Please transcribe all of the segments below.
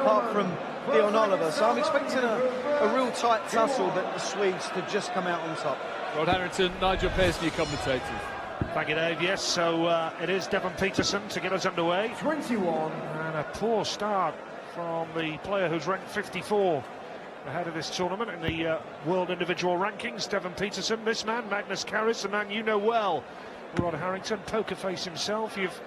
apart from Dion Oliver. So I'm expecting a real tight tussle, but the Swedes to just come out on top. Rod Harrington, Nigel Pearson, your commentators. Thank you, Dave. Yes, so it is Devon Peterson to get us underway. 21. And a poor start from the player who's ranked 54 ahead of this tournament in the world individual rankings. Devon Peterson, this man, Magnus Carris, a man you know well. Rod Harrington, poker face himself. You've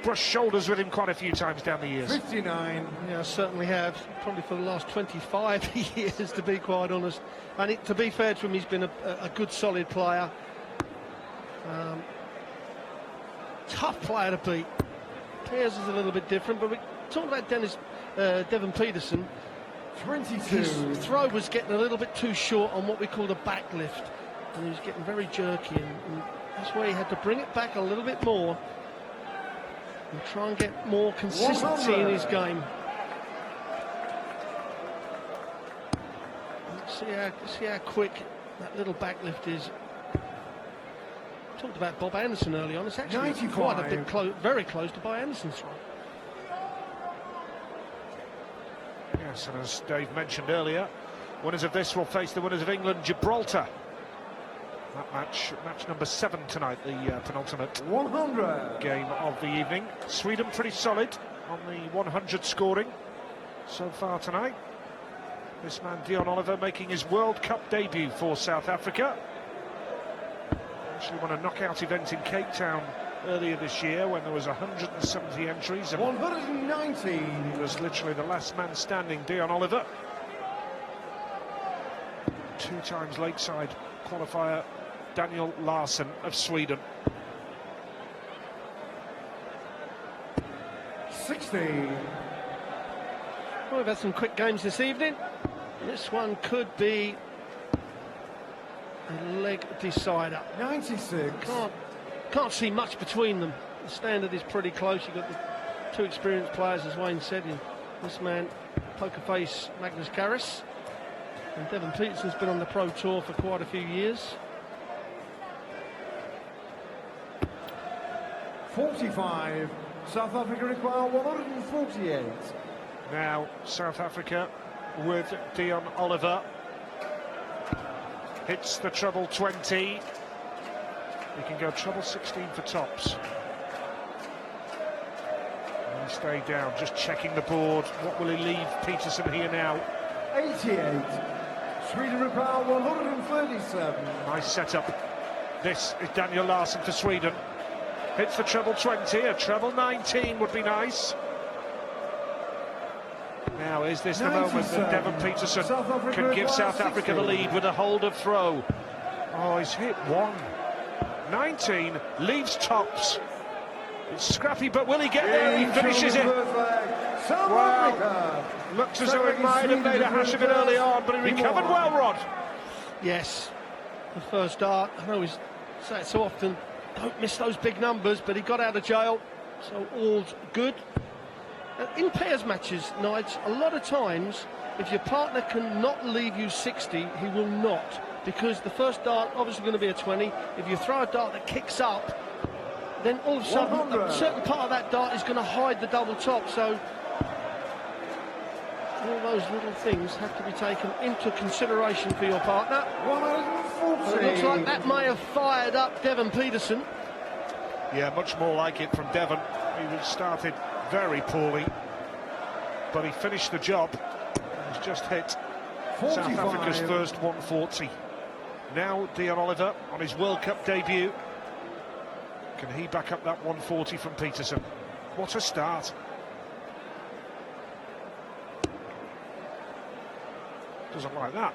brushed shoulders with him quite a few times down the years. 59. Yeah, I certainly have. Probably for the last 25 years, to be quite honest. And to be fair to him, he's been a good, solid player. Tough player to beat. Pears is a little bit different, but we're talking about Devon Peterson. 22. His throw was getting a little bit too short on what we call the back lift, and he was getting very jerky, and that's why he had to bring it back a little bit more and try and get more consistency in his game. See how quick that little back lift is. Talked about Bob Anderson early on. It's actually 95. quite a bit very close to Bob Anderson's throw. Yes, and as Dave mentioned earlier, winners of this will face the winners of England, Gibraltar. That match number 7 tonight, the penultimate 100 game of the evening. Sweden pretty solid on the 100 scoring so far tonight. This man, Dion Oliver, making his World Cup debut for South Africa. Actually won a knockout event in Cape Town earlier this year when there was 170 entries. And 119. he was literally the last man standing, Dion Oliver. 2 times Lakeside qualifier Daniel Larsson of Sweden. 60. Well, we've had some quick games this evening. This one could be a leg decider. 96. Can't see much between them. The standard is pretty close. You've got the 2 experienced players, as Wayne said. This man, poker face Magnus Carris, and Devon Peterson's been on the Pro Tour for quite a few years. 45. South Africa require 148. Now South Africa with Dion Oliver. Hits the treble 20. He can go treble 16 for tops. And he stayed down, just checking the board. What will he leave Peterson here now? 88. Sweden require 137. Nice setup. This is Daniel Larsson for Sweden. Hits the treble 20, a treble 19 would be nice. Now, is this the moment that Devon Peterson can give South Africa the lead with a hold of throw? Oh, he's hit 1. 19, leaves tops. It's scrappy, but will he get there? He finishes it. Wow. Looks as though he might have made a hash of it early on, but he recovered well, Rod. Yes, the first dart. I know we say it so often, don't miss those big numbers, but he got out of jail, so all's good. In pairs matches, Nige, a lot of times, if your partner cannot leave you 60, he will not, because the first dart obviously going to be a 20. If you throw a dart that kicks up, then all of a sudden 100. a certain part of that dart is going to hide the double top. So all those little things have to be taken into consideration for your partner. 140. Well, it looks like that may have fired up Devon Peterson. Yeah, much more like it from Devon. He started very poorly, but he finished the job. He's just hit 45. South Africa's first 140. Now Dion Oliver on his World Cup debut. Can he back up that 140 from Peterson? What a start. Doesn't like that.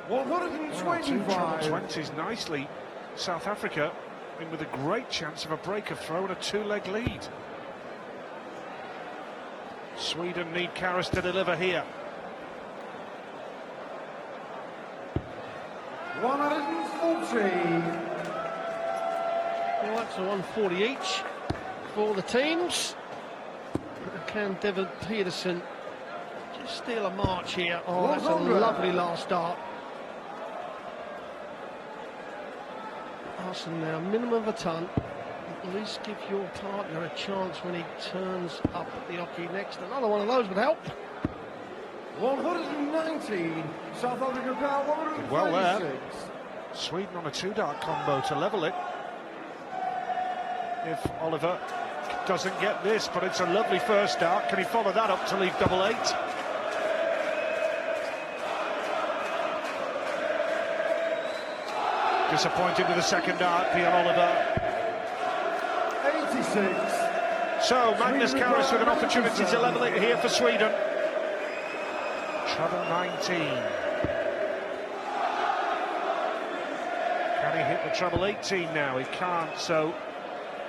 125. 20s nicely. South Africa in with a great chance of a break of throw and a 2-leg lead. Sweden need Carris to deliver here. 140. Well, that's a 140 each for the teams. Can Devon Peterson just steal a march here? Oh, that's a lovely last dart. Larsson now, minimum of a ton. At least give your partner a chance when he turns up at the hockey next. Another one of those would help. 119, South Africa power, Did well there. 136. Sweden on a 2-dart combo to level it. If Oliver doesn't get this, but it's a lovely first dart. Can he follow that up to leave double 8? Disappointed with the second dart, Dion Oliver. 86. So Magnus Carus with an opportunity to level it here for Sweden. Treble 19. Can he hit the treble 18 now? He can't, so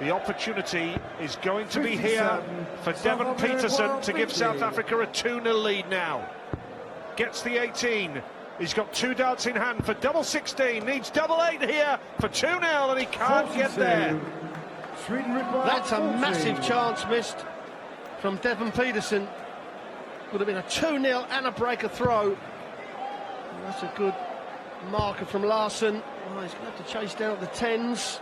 the opportunity is going to be here for Devon Peterson to give South Africa a 2-0 lead now. Gets the 18. He's got 2 darts in hand for double 16. Needs double 8 here for 2-0, and he can't get there. Sweden requires That's a 40. massive chance missed from Devon Peterson. Would have been a 2-0 and a breaker throw. And that's a good marker from Larson. Oh, he's going to have to chase down at the 10s.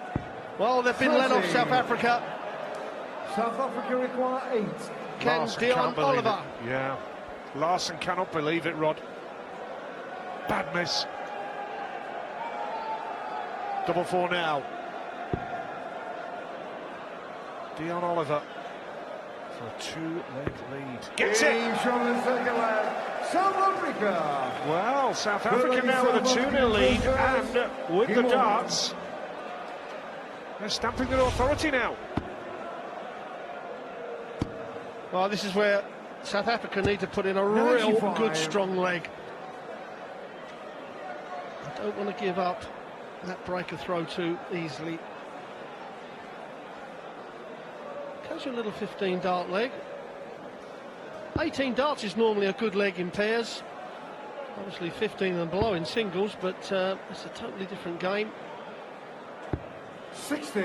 Well, they've been let off, 30. South Africa. South Africa require 8. Ken Larson Dion can't believe Oliver. it. Yeah, Larson cannot believe it, Rod. Bad miss. Double 4 now. Dion Oliver for a 2-leg lead. Gets it! Game shot in the second leg. South Africa. Well, South Africa now with a 2-0 lead, and with the darts, they're stamping their authority now. Well, this is where South Africa need to put in a real 95. good, strong leg. I don't want to give up that breaker throw too easily. Casual little 15-dart leg. 18 darts is normally a good leg in pairs. Obviously 15 and below in singles, but it's a totally different game. 60.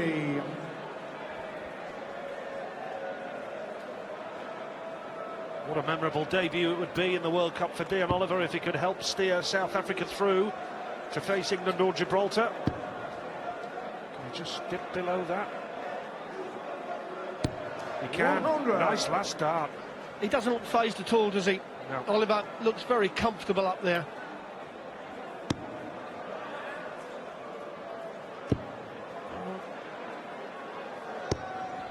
What a memorable debut it would be in the World Cup for Dion Oliver if he could help steer South Africa through to face England or Gibraltar. Can he just dip below that? He can. 100. Nice last start. He doesn't look phased at all, does he? No. Oliver looks very comfortable up there.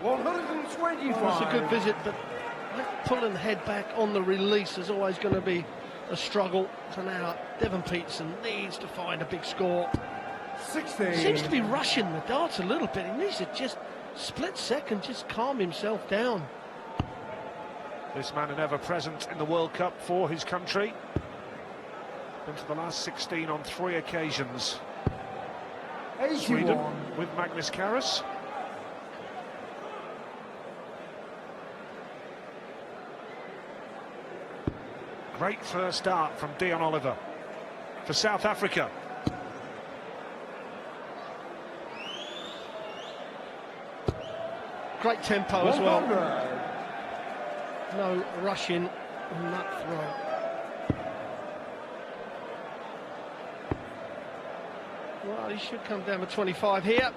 125. Well, it's a good visit, but pulling the head back on the release is always going to be a struggle. So now Devon Peterson needs to find a big score. 60. Seems to be rushing the darts a little bit. He needs to just split second, just calm himself down. This man an ever present in the World Cup for his country. Been to the last 16 on 3 occasions. 81. Sweden with Magnus Carus. Great first start from Dion Oliver for South Africa. Great tempo as well. 100. No rushing on that throw. Well, he should come down to 25 here.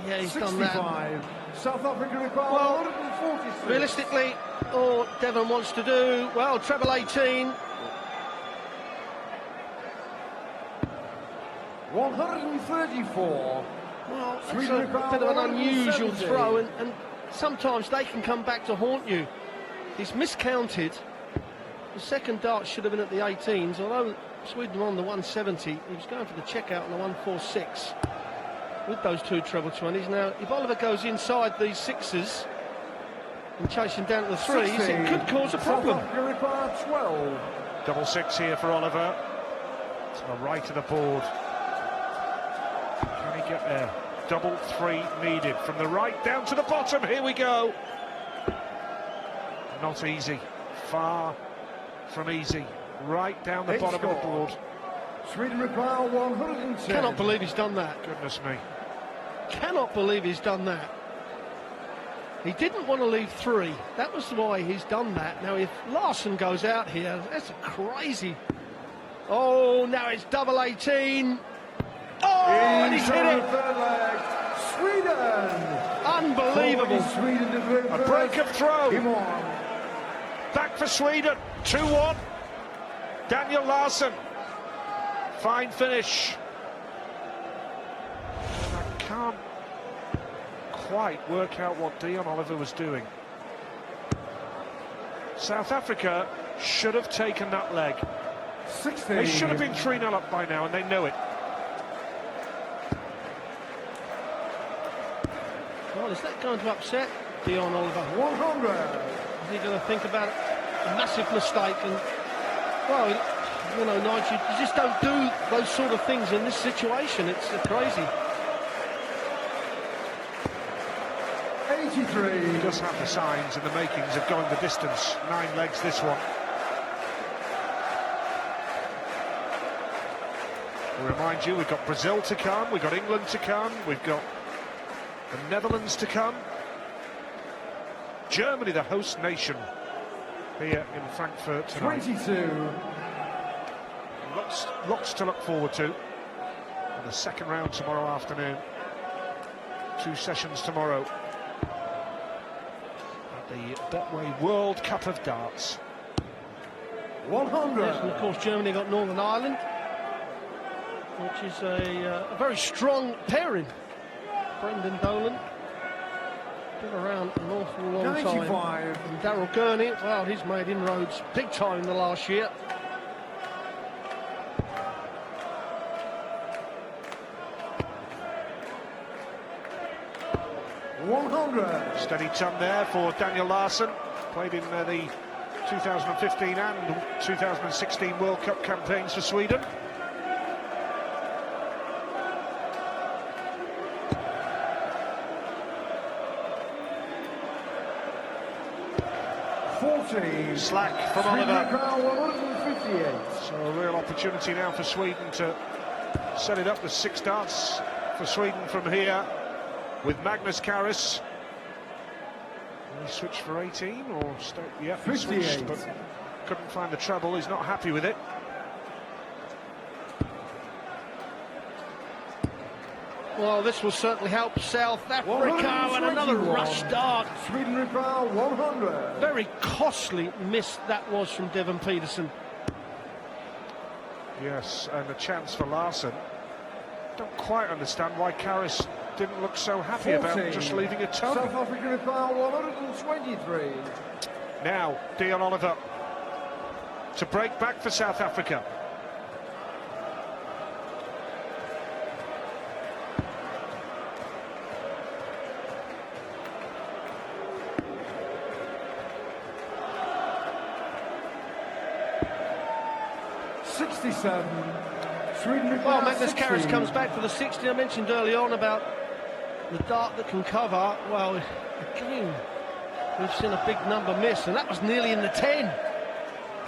Yeah, he's 65. done that. South Africa require Well, 146. Realistically, all Devon wants to do, well, treble 18. 134. Well, that's Sweden a require bit of an unusual 170. throw, and sometimes they can come back to haunt you. He's miscounted. The second dart should have been at the 18s, although Sweden were on the 170. He was going for the checkout on the 146 with those 2 treble 20s. Now, if Oliver goes inside these 6s and chasing down to the 3s, 60. it could cause a problem. South Africa require 12. Double 6 here for Oliver. To the right of the board. Can he get there? Double 3 needed. From the right down to the bottom. Here we go. Not easy. Far from easy. Right down the Eight bottom of the score. board. Sweden require 110. Cannot believe he's done that. Goodness me. Cannot believe he's done that. He didn't want to leave 3. That was why he's done that. Now, if Larson goes out here, that's a crazy. Oh, now it's double 18. Oh, and he's hit Into it. the third leg. Sweden. Unbelievable. Sweden to win A first. break of throw. Game on. Back for Sweden. 2-1. Daniel Larsson. Fine finish. And I can't quite work out what Dion Oliver was doing. South Africa should have taken that leg. 16. They should have been 3-0 up by now, and they know it. Well, is that going to upset Dion Oliver? 100. Is he going to think about a massive mistake? And, well, you know, Nigel, you just don't do those sort of things in this situation. It's crazy. 83. He does have the signs and the makings of going the distance. 9 legs, this one. We remind you, we've got Brazil to come, we've got England to come, we've got the Netherlands to come. Germany, the host nation, here in Frankfurt tonight. 22. Lots to look forward to. And the second round tomorrow afternoon. 2 sessions tomorrow at the Betway World Cup of Darts. 100. Yes, and of course Germany got Northern Ireland, which is a very strong pairing. Brendan Dolan, been around an awful long 95. time. And Daryl Gurney, well, he's made inroads big time in the last year. Steady ton there for Daniel Larsson. Played in the 2015 and 2016 World Cup campaigns for Sweden. Slack from Oliver. 158. So a real opportunity now for Sweden to set it up with 6 darts for Sweden from here with Magnus Carus. He switched for 18 or yeah, he switched, 58. but couldn't find the treble. He's not happy with it. Well, this will certainly help South Africa, and another 121. rush start. Sweden reply 100. Very costly miss that was from Devon Peterson. Yes, and a chance for Larsson. Don't quite understand why Carus didn't look so happy about 14. just leaving a ton. South Africa reply 123. Now, Dion Oliver to break back for South Africa. Sweden reply Well, Magnus 60. Carus comes back for the 60. I mentioned early on about the dart that can cover. Well, again, we've seen a big number miss, and that was nearly in the 10.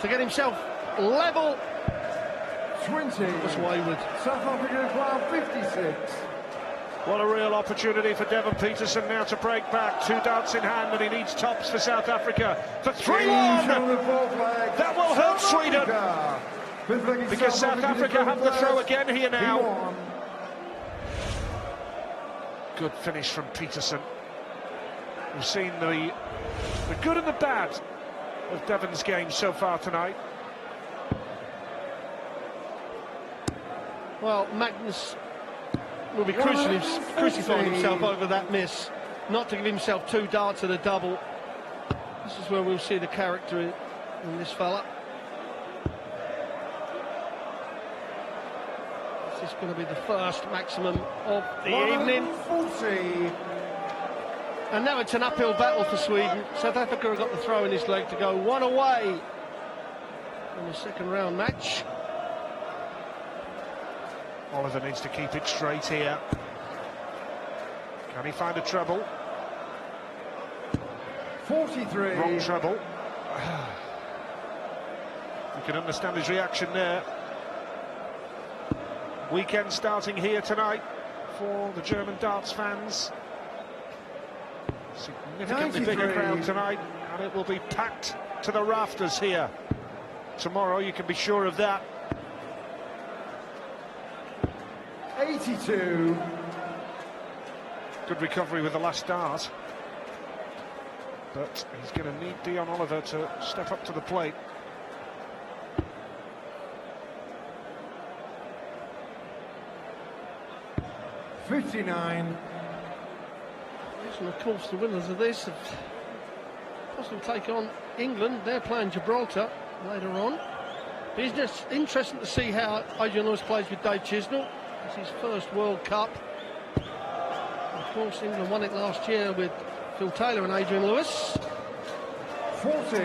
To get himself level 20. was wayward. South Africa reply 56. What a real opportunity for Devon Peterson now to break back. 2 darts in hand, and he needs tops for South Africa for 3-1. That will hurt Sweden, because South Africa have the throw again here now. Good finish from Peterson. We've seen the good and the bad of Devon's game so far tonight. Well, Magnus will be crucifying himself over that miss, not to give himself 2 darts at a double. This is where we'll see the character in this fella. This is going to be the first maximum of the evening. 40. And now it's an uphill battle for Sweden. South Africa have got the throw in his leg to go 1 away in the second round match. Oliver needs to keep it straight here. Can he find a treble? 43. Wrong treble. You can understand his reaction there. Weekend starting here tonight for the German darts fans. Significantly 93. bigger crowd tonight, and it will be packed to the rafters here tomorrow, you can be sure of that. 82. Good recovery with the last dart. But he's going to need Dion Oliver to step up to the plate. $59. And of course, the winners of this have possibly take on England. They're playing Gibraltar later on. But it's just interesting to see how Adrian Lewis plays with Dave Chisnall. It's his first World Cup. Of course, England won it last year with Phil Taylor and Adrian Lewis. 40.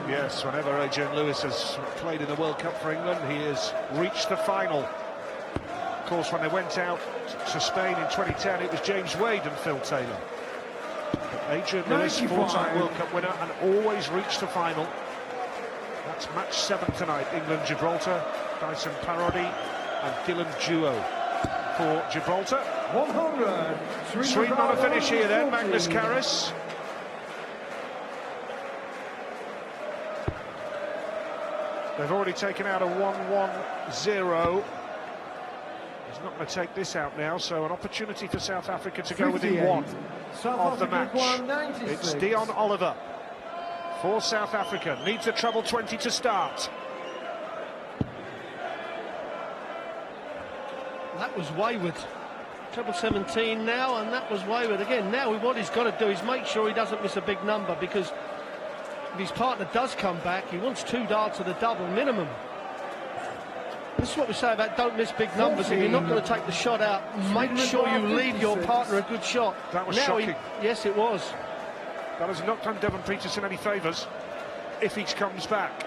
Yes, whenever Adrian Lewis has played in the World Cup for England, he has reached the final. Of course, when they went out to Spain in 2010, it was James Wade and Phil Taylor. But Adrian Lewis, 95. four-time World Cup winner, and always reached the final. That's match 7 tonight. England-Gibraltar, Dyson Parody and Dylan Duo for Gibraltar. 100. Sweden on a finish here then, Magnus Carus. They've already taken out a 1-1-0. He's not going to take this out now, so an opportunity for South Africa to go within 1 of the match. It's Dion Oliver for South Africa. Needs a treble 20 to start. That was wayward. Treble 17 now, and that was wayward again. Now what he's got to do is make sure he doesn't miss a big number, because if his partner does come back, he wants 2 darts at a double minimum. This is what we say about don't miss big numbers. If you're not going to take the shot out, make sure you leave your partner a good shot. That was shocking. Yes, it was. That has not done Devon Peterson any favours if he comes back.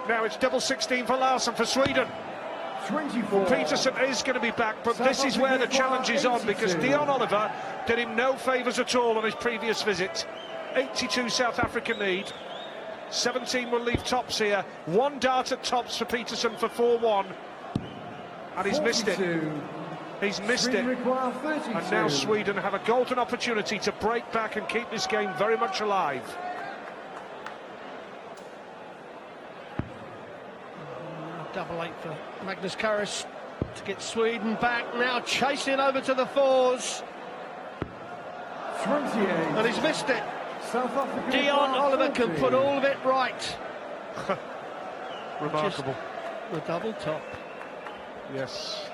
Now it's double 16 for Larsson for Sweden. 24. Peterson is going to be back, but this is where the challenge is on, because Dion Oliver did him no favours at all on his previous visit. 82 South Africa need. 17 will leave tops here. 1 dart at tops for Peterson for 4-1. And he's missed it. He's missed it. And now Sweden have a golden opportunity to break back and keep this game very much alive. Double 8 for Magnus Carus to get Sweden back. Now chasing over to the 4s. 28. And he's missed it. South Africa. Dion Oliver can put all of it right. Remarkable. Just the double top. Yes.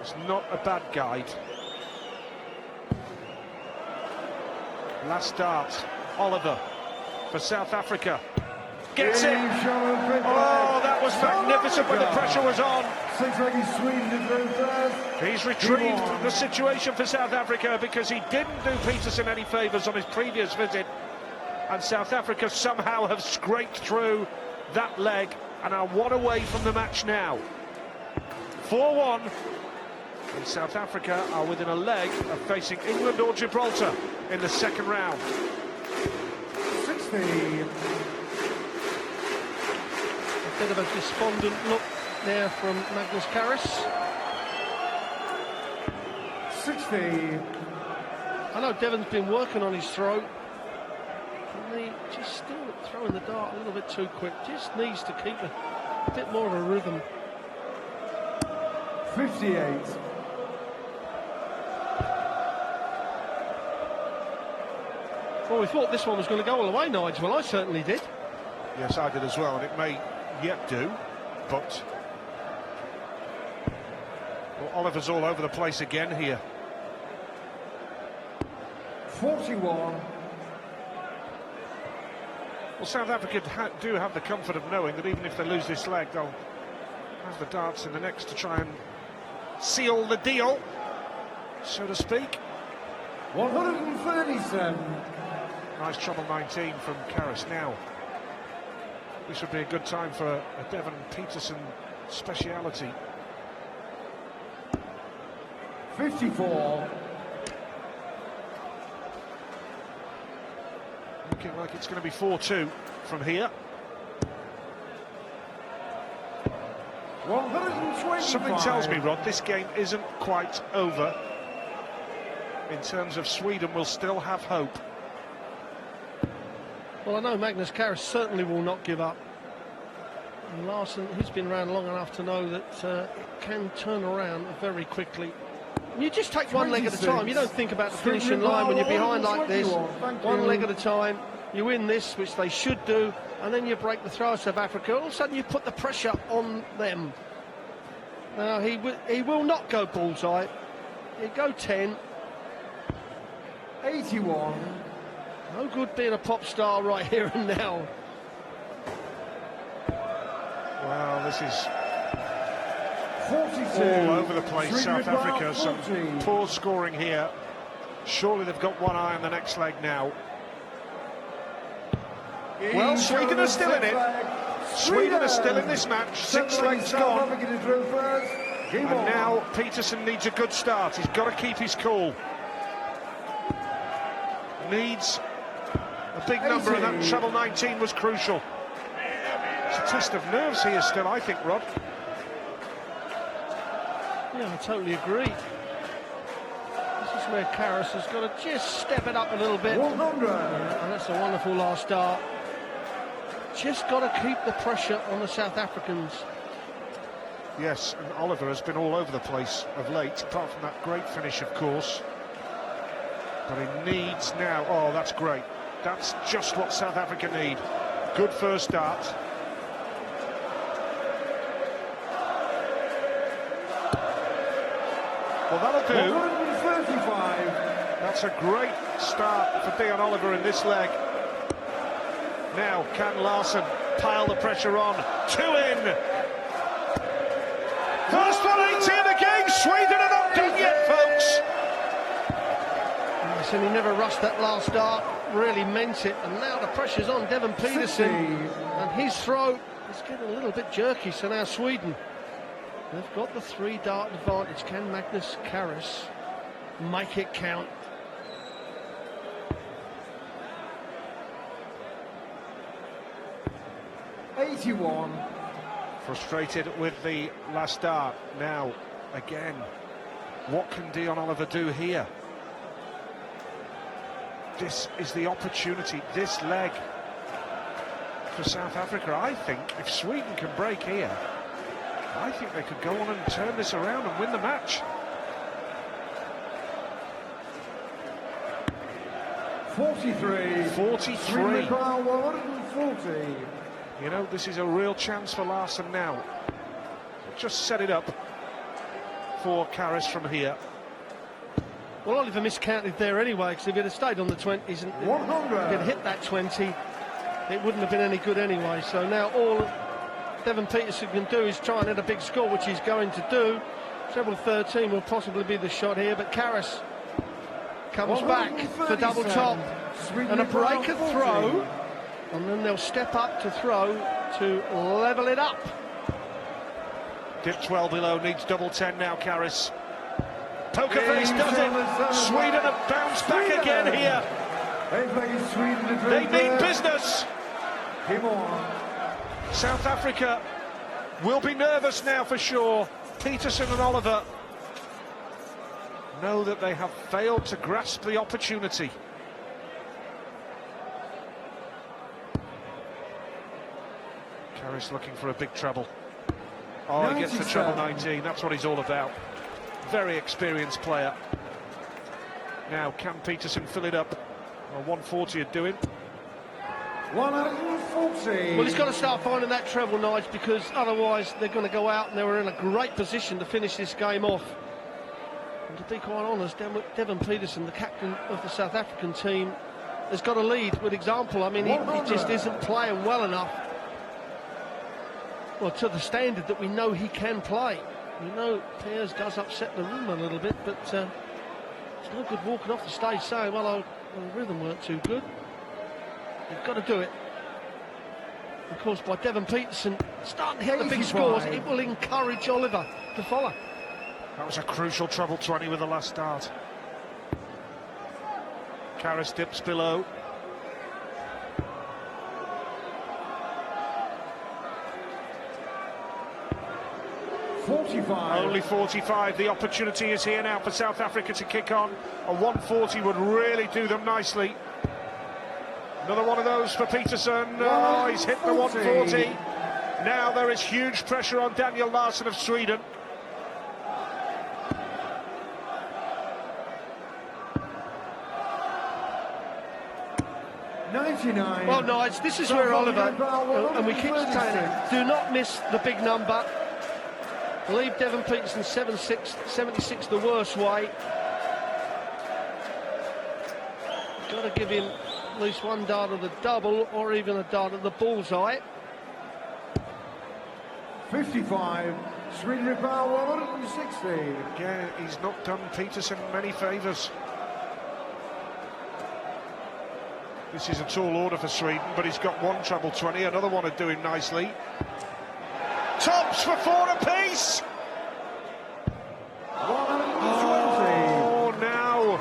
It's not a bad guide. Last dart, Oliver for South Africa. Gets it! Oh, that was magnificent when the pressure was on. He's retrieved the situation for South Africa, because he didn't do Peterson any favours on his previous visit. And South Africa somehow have scraped through that leg and are 1 away from the match now. 4-1. And South Africa are within a leg of facing England or Gibraltar in the second round. 60. Bit of a despondent look there from Magnus Carus. 60. I know Devon's been working on his throw, and he just still throwing the dart a little bit too quick. Just needs to keep a bit more of a rhythm. 58. Well, we thought this one was going to go all the way, Nigel. Well, I certainly did. Yes, I did as well, and it may yet do, but well, Oliver's all over the place again here. 41. Well, South Africa do have the comfort of knowing that even if they lose this leg, they'll have the darts in the next to try and seal the deal, so to speak. 137. Nice treble 19 from Carus now. This would be a good time for a Devon Peterson speciality. 54. Looking like it's going to be 4-2 from here. 125. Something tells me, Rod, this game isn't quite over. In terms of Sweden, will still have hope. Well, I know Magnus Carus certainly will not give up. And Larsson, he's been around long enough to know that it can turn around very quickly. You just take one leg at a time. You don't think about the finishing line when you're behind like this. One leg at a time. You win this, which they should do, and then you break the throw of South Africa. All of a sudden, you put the pressure on them. Now, he will not go bullseye. He'll go 10. 81. No good being a pop star right here and now. Well, this is 42. all over the place, South Africa. Some 40. poor scoring here. Surely they've got one eye on the next leg now. Well, Sweden are still in it. Sweden are still in this match. 6 legs gone. And now Peterson needs a good start. He's got to keep his cool. Needs a big number, and that treble 19 was crucial. It's a test of nerves here still, I think, Rod. Yeah, I totally agree. This is where Karras has got to just step it up a little bit. 100. And that's a wonderful last start. Just got to keep the pressure on the South Africans. Yes, and Oliver has been all over the place of late, apart from that great finish, of course. But he needs now... Oh, that's great. That's just what South Africa need. Good first start. Well, that'll do. 135. That's a great start for Dion Oliver in this leg. Now, can Larson pile the pressure on? 2 in. First 180 in the game. Sweden are not done yet, folks. Yes, and he never rushed that last start. Really meant it. And now the pressure's on Devon Peterson. And his throw is getting a little bit jerky. So now Sweden, they've got the 3-dart advantage. Can Magnus Karras make it count? Frustrated with the last start. Now, again, what can Dion Oliver do here? This is the opportunity, this leg for South Africa. I think if Sweden can break here, I think they could go on and turn this around and win the match. 43. 43. 140. You know, this is a real chance for Larson now. Just set it up for Karras from here. Well, Oliver miscounted there anyway, because if he'd have stayed on the 20s and 100. he'd hit that 20, it wouldn't have been any good anyway. So now all Devon Peterson can do is try and hit a big score, which he's going to do. Treble 13 will possibly be the shot here, but Karras comes back for double top and a break and throw, and then they'll step up to throw to level it up. Dipped well below, needs double 10 now, Karras. Poker face does it. Sweden have bounced back again here. They mean business. South Africa will be nervous now for sure. Peterson and Oliver know that they have failed to grasp the opportunity. Karras looking for a big treble. Oh, he gets the treble 19. That's what he's all about. Very experienced player. Now, can Peterson fill it up? Well, 140 would do him. 140. Well, he's got to start finding that treble, Nige, because otherwise they're going to go out and they were in a great position to finish this game off. And to be quite honest, Devon Peterson, the captain of the South African team, has got to lead with example. I mean, he just isn't playing well enough, well, to the standard that we know he can play. We know Pears does upset the room a little bit, but it's no good walking off the stage saying, well, the rhythm weren't too good. You've got to do it. Of course, by Devon Peterson starting to hit the big scores, it will encourage Oliver to follow. That was a crucial treble 20 with the last start. Karras dips below. Only 45. The opportunity is here now for South Africa to kick on. A 140 would really do them nicely. Another one of those for Peterson. Oh, he's hit the 140. Now there is huge pressure on Daniel Larson of Sweden. 29. Well, Nige, this is South where Africa Oliver, foul, and we keep saying it, 136. do not miss the big number. Leave Devon Peterson 76 the worst way. Got to give him at least one dart of the double or even a dart of the bullseye. 55. Sweden Repal 116. Again, he's not done Peterson many favours. This is a tall order for Sweden, but he's got one treble 20, another one to do him nicely. Tops for 4 apiece! 120. Oh, now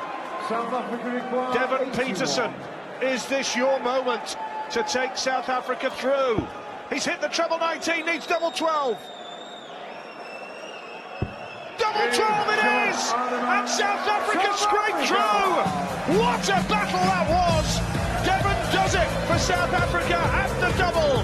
South Africa require Devon 81. Peterson, is this your moment to take South Africa through? He's hit the treble 19, needs double 12. Double 12 it is! And South Africa scraped through! What a battle that was! Devon does it for South Africa at the double.